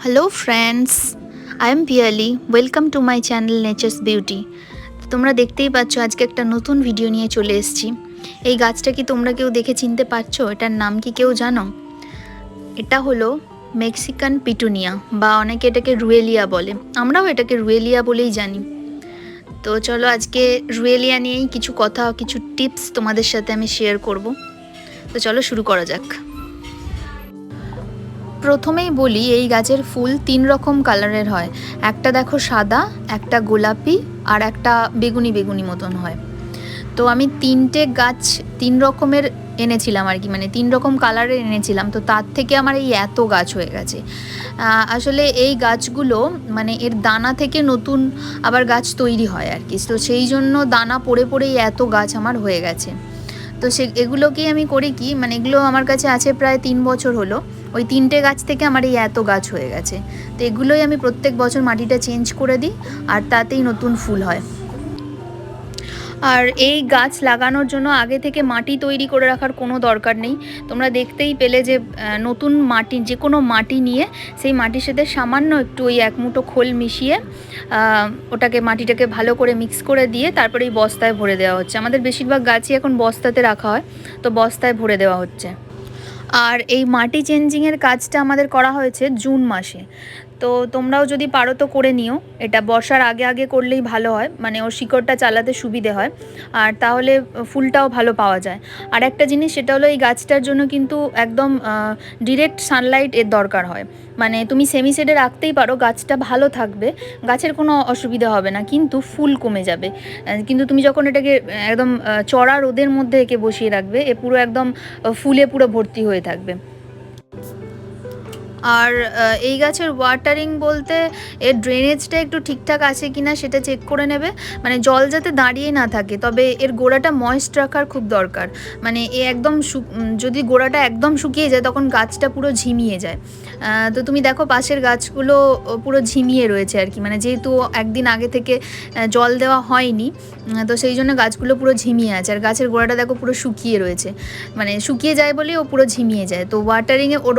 Hello friends, I am Piyali. Welcome to my channel nature's beauty. তোমরা দেখতেই পাচ্ছ আজকে একটা নতুন ভিডিও নিয়ে চলে এসেছি। এই গাছটা কি তোমরা কেউ দেখে চিনতে পারছো? এটার নাম কি কেউ জানো? এটা হলো মেক্সিকান পিটুনিয়া, বা অনেকে এটাকে রুয়েলিয়া বলে। আমরাও এটাকে রুয়েলিয়া বলেই জানি। তো চলো আজকে রুয়েলিয়া নিয়েই কিছু কথা, কিছু টিপস তোমাদের সাথে আমি শেয়ার করব। তো চলো শুরু করা যাক। প্রথমেই বলি, এই গাছের ফুল 3 রকম কালারের হয়। একটা দেখো সাদা, একটা গোলাপি, আর একটা বেগুনি বেগুনি মতন হয়। তো আমি 3টে গাছ 3 রকমের এনেছিলাম আর কি, মানে 3 রকম কালারের এনেছিলাম। তো তার থেকে আমার এই এত গাছ হয়ে গেছে। আসলে এই গাছগুলো মানে এর দানা থেকে নতুন আবার গাছ তৈরি হয় আর কি। তো সেই জন্য দানা পড়ে পড়েই এত গাছ আমার হয়ে গেছে। তো এগুলোকেই আমি করি কি, মানে এগুলো আমার কাছে আছে প্রায় 3 বছর হলো। ওই 3টে গাছ থেকে আমার এই এত গাছ হয়ে গেছে। তো এগুলোই আমি প্রত্যেক বছর মাটিটা চেঞ্জ করে দিই, আর তাতেই নতুন ফুল হয়। আর এই গাছ লাগানোর জন্য আগে থেকে মাটি তৈরি করে রাখার কোনো দরকার নেই। তোমরা দেখতেই পেলে যে নতুন মাটি, যে কোনো মাটি নিয়ে সেই মাটির সাথে সামান্য একটু ওই 1 মুঠো খোল মিশিয়ে মাটিটাকে ভালো করে মিক্স করে দিয়ে তারপরে এই বস্তায় ভরে দেওয়া হচ্ছে। আমাদের বেশিরভাগ গাছই এখন বস্তাতে রাখা হয়, তো বস্তায় ভরে দেওয়া হচ্ছে। আর এই মাটি চেঞ্জিংয়ের কাজটা আমাদের করা হয়েছে জুন মাসে। তো তোমরাও যদি পারো তো করে নিও। এটা বর্ষার আগে আগে করলেই ভালো হয়, মানে ওর শিকড়টা চালাতে সুবিধে হয়, আর তাহলে ফুলটাও ভালো পাওয়া যায়। আর একটা জিনিস, সেটা হলো এই গাছটার জন্য কিন্তু একদম ডিরেক্ট সানলাইট এর দরকার হয়। মানে তুমি সেমি শেডে রাখতেই পারো, গাছটা ভালো থাকবে, গাছের কোনো অসুবিধা হবে না, কিন্তু ফুল কমে যাবে। কিন্তু তুমি যখন এটাকে একদম চড়া রোদের মধ্যে একে বসিয়ে রাখবে, এ পুরো একদম ফুলে পুরো ভর্তি হয়ে থাকবে। আর এই গাছের ওয়াটারিং বলতে এর ড্রেনেজটা একটু ঠিকঠাক আছে কিনা সেটা চেক করে নেবে। মানে জল যাতে দাঁড়িয়ে না থাকে, তবে এর গোড়াটা ময়েস্ট রাখার খুব দরকার। মানে এ একদম যদি গোড়াটা একদম শুকিয়ে যায় তখন গাছটা পুরো ঝিমিয়ে যায়। তো তুমি দেখো পাশের গাছগুলো পুরো ঝিমিয়ে রয়েছে আর কি, মানে যেহেতু একদিন আগে থেকে জল দেওয়া হয়নি, তো সেই জন্য গাছগুলো পুরো ঝিমিয়ে আছে। আর গাছের গোড়াটা দেখো পুরো শুকিয়ে রয়েছে, মানে শুকিয়ে যায় বলেই ও পুরো ঝিমিয়ে যায়। তো ওয়াটারিংয়ে ওর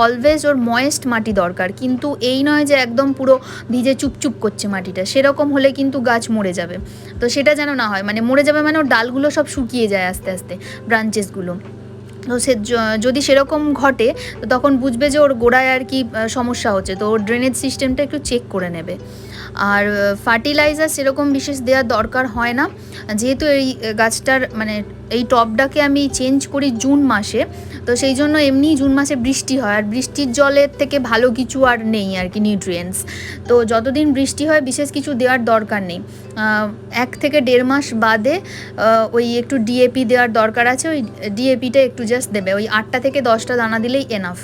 অলওয়েজ ওর ময়েস্ট মাটি দরকার, কিন্তু এই নয় যে একদম পুরো ভিজে চুপচুপ করছে মাটিটা, সেরকম হলে কিন্তু গাছ মরে যাবে। তো সেটা যেন না হয়, মানে মরে যাবে মানে ওর ডালগুলো সব শুকিয়ে যায় আস্তে আস্তে, ব্রাঞ্চেসগুলো। তো যদি সেরকম ঘটে তো তখন বুঝবে যে ওর গোড়ায় আর কি সমস্যা হচ্ছে। তো ওর ড্রেনেজ সিস্টেমটা একটু চেক করে নেবে। আর ফার্টিলাইজার সেরকম বিশেষ দেওয়ার দরকার হয় না, যেহেতু এই গাছটার মানে এই টবটাকে আমি চেঞ্জ করি জুন মাসে। তো সেই জন্য এমনি জুন মাসে বৃষ্টি হয়, আর বৃষ্টির জলের থেকে ভালো কিছু আর নেই আর কি নিউট্রিয়েন্টস। তো যতদিন বৃষ্টি হয় বিশেষ কিছু দেওয়ার দরকার নেই। 1 থেকে 1.5 মাস বাদে ওই একটু ডিএপি দেওয়ার দরকার আছে। ওই ডিএপিটা একটু জাস্ট দেবে, ওই 8টা থেকে 10টা দানা দিলেই এনাফ।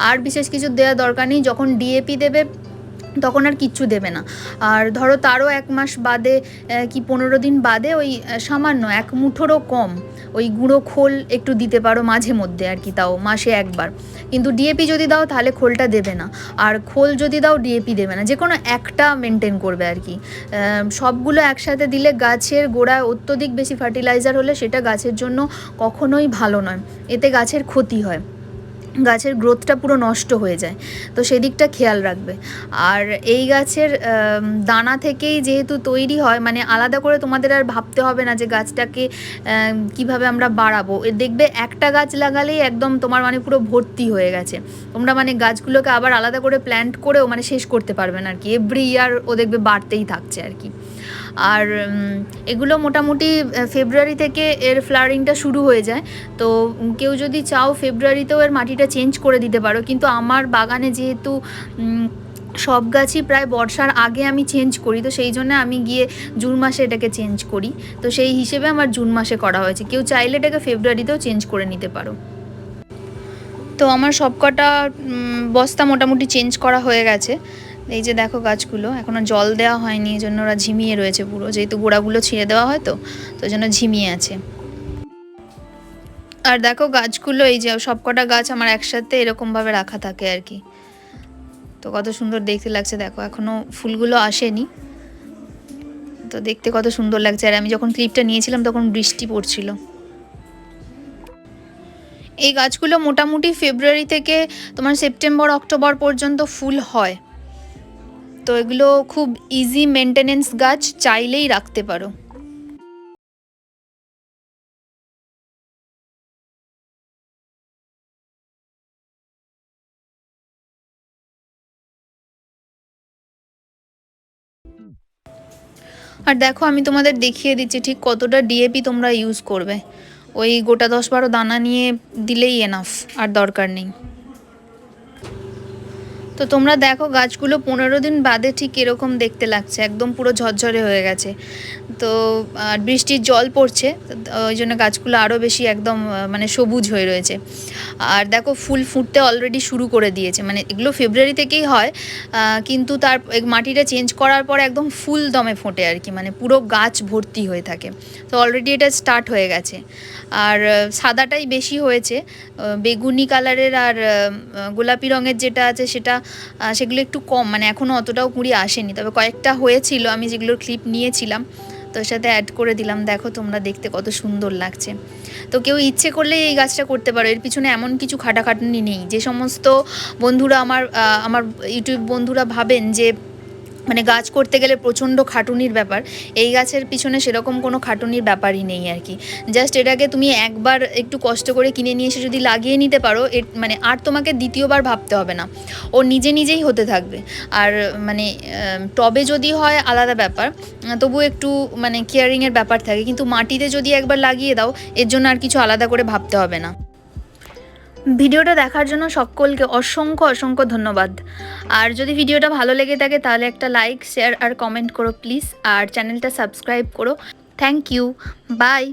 আর বিশেষ কিছু দেওয়ার দরকার নেই। যখন ডিএপি দেবে তখন আর কিচ্ছু দেবে না। আর ধরো তারও 1 মাস বাদে কি 15 দিন বাদে ওই সামান্য 1 মুঠোরও কম ওই গুঁড়ো খোল একটু দিতে পারো মাঝে মধ্যে আর কি, তাও মাসে একবার। কিন্তু ডিএপি যদি দাও তাহলে খোলটা দেবে না, আর খোল যদি দাও ডিএপি দেবে না, যে কোনো একটা মেনটেন করবে আর কি। সবগুলো একসাথে দিলে গাছের গোড়ায় অত্যধিক বেশি ফার্টিলাইজার হলে সেটা গাছের জন্য কখনোই ভালো নয়, এতে গাছের ক্ষতি হয়, গাছের গ্রোথটা পুরো নষ্ট হয়ে যায়। তো সেদিকটা খেয়াল রাখবে। আর এই গাছের দানা থেকেই যেহেতু তৈরি হয়, মানে আলাদা করে তোমাদের আর ভাবতে হবে না যে গাছটাকে কিভাবে আমরা বাড়াবো। দেখবে একটা গাছ লাগালেই একদম তোমার মানে পুরো ভর্তি হয়ে গেছে। তোমরা মানে গাছগুলোকে আবার আলাদা করে প্ল্যান্ট করেও মানে শেষ করতে পারবে না আর কি, এভরি ইয়ার ও দেখবে বাড়তেই থাকছে আর কি। আর এগুলো মোটামুটি ফেব্রুয়ারি থেকে এর ফ্লাওয়ারিংটা শুরু হয়ে যায়। তো কেউ যদি চাও ফেব্রুয়ারিতেও এর মাটিটা চেঞ্জ করে দিতে পারো, কিন্তু আমার বাগানে যেহেতু সব গাছই প্রায় বর্ষার আগে আমি চেঞ্জ করি, তো সেই জন্য আমি গিয়ে জুন মাসে এটাকে চেঞ্জ করি। তো সেই হিসেবে আমার জুন মাসে করা হয়েছে। কেউ চাইলে এটাকে ফেব্রুয়ারিতেও চেঞ্জ করে নিতে পারো। তো আমার সবকটা বস্তা মোটামুটি চেঞ্জ করা হয়ে গেছে। এই যে দেখো গাছগুলো এখনও জল দেওয়া হয়নি, এই জন্য ওরা ঝিমিয়ে রয়েছে পুরো, যেহেতু গোড়াগুলো ছিঁড়ে দেওয়া হয় তো ওই জন্য ঝিমিয়ে আছে। আর দেখো গাছগুলো, এই যে সবকটা গাছ আমার একসাথে এরকমভাবে রাখা থাকে আর কি। তো কত সুন্দর দেখতে লাগছে দেখো, এখনও ফুলগুলো আসেনি, তো দেখতে কত সুন্দর লাগছে। আর আমি যখন ক্লিপটা নিয়েছিলাম তখন বৃষ্টি পড়ছিল। এই গাছগুলো মোটামুটি ফেব্রুয়ারি থেকে তোমার সেপ্টেম্বর অক্টোবর পর্যন্ত ফুল হয়। তো এগুলো খুব ইজি মেনটেনেন্স গাছ, চাইলেই রাখতে পারো। আর দেখো আমি তোমাদের দেখিয়ে দিচ্ছি ঠিক কতটা ডিএপি তোমরা ইউজ করবে। ওই গোটা 10-12 দানা নিয়ে দিলেই এনাফ, আর দরকার নেই। তো তোমরা দেখো গাছগুলো 15 দিন বাদে ঠিক এরকম দেখতে লাগছে, একদম পুরো ঝরঝরে হয়ে গেছে। তো আর বৃষ্টির জল পড়ছে, ওই জন্য গাছগুলো আরও বেশি একদম মানে সবুজ হয়ে রয়েছে। আর দেখো ফুল ফুটতে অলরেডি শুরু করে দিয়েছে, মানে এগুলো ফেব্রুয়ারি থেকেই হয়, কিন্তু তার মাটিটা চেঞ্জ করার পর একদম ফুল দমে ফোটে আর কি, মানে পুরো গাছ ভর্তি হয়ে থাকে। তো অলরেডি এটা স্টার্ট হয়ে গেছে। আর সাদাটাই বেশি হয়েছে, বেগুনি কালারের আর গোলাপি রঙের যেটা আছে সেগুলো একটু কম, মানে এখনও অতটাও কুঁড়ি আসেনি, তবে কয়েকটা হয়েছিল, আমি যেগুলোর ক্লিপ নিয়েছিলাম তো সাথে অ্যাড করে দিলাম। দেখো তোমরা দেখতে কত সুন্দর লাগছে। তো কেউ ইচ্ছে করলে এই গাছটা করতে পারো, এর পিছনে এমন কিছু খাটাখাটনি নেই। যে সমস্ত বন্ধুরা আমার ইউটিউব বন্ধুরা ভাবেন যে মানে গাছ করতে গেলে প্রচণ্ড খাটুনির ব্যাপার, এই গাছের পিছনে সেরকম কোনো খাটুনির ব্যাপারই নেই আর কি। জাস্ট এটাকে তুমি একবার একটু কষ্ট করে কিনে নিয়ে এসে যদি লাগিয়ে নিতে পারো, মানে আর তোমাকে দ্বিতীয়বার ভাবতে হবে না, ও নিজে নিজেই হতে থাকবে। আর মানে টবে যদি হয় আলাদা ব্যাপার, তবু একটু মানে কেয়ারিংয়ের ব্যাপার থাকে, কিন্তু মাটিতে যদি একবার লাগিয়ে দাও এর জন্য আর কিছু আলাদা করে ভাবতে হবে না। ভিডিওটা দেখার জন্য সকলকে অসংখ্য অসংখ্য ধন্যবাদ। আর যদি ভিডিওটা ভালো লেগে থাকে তাহলে একটা লাইক, শেয়ার আর কমেন্ট করো প্লিজ, আর চ্যানেলটা সাবস্ক্রাইব করো। Thank you, by.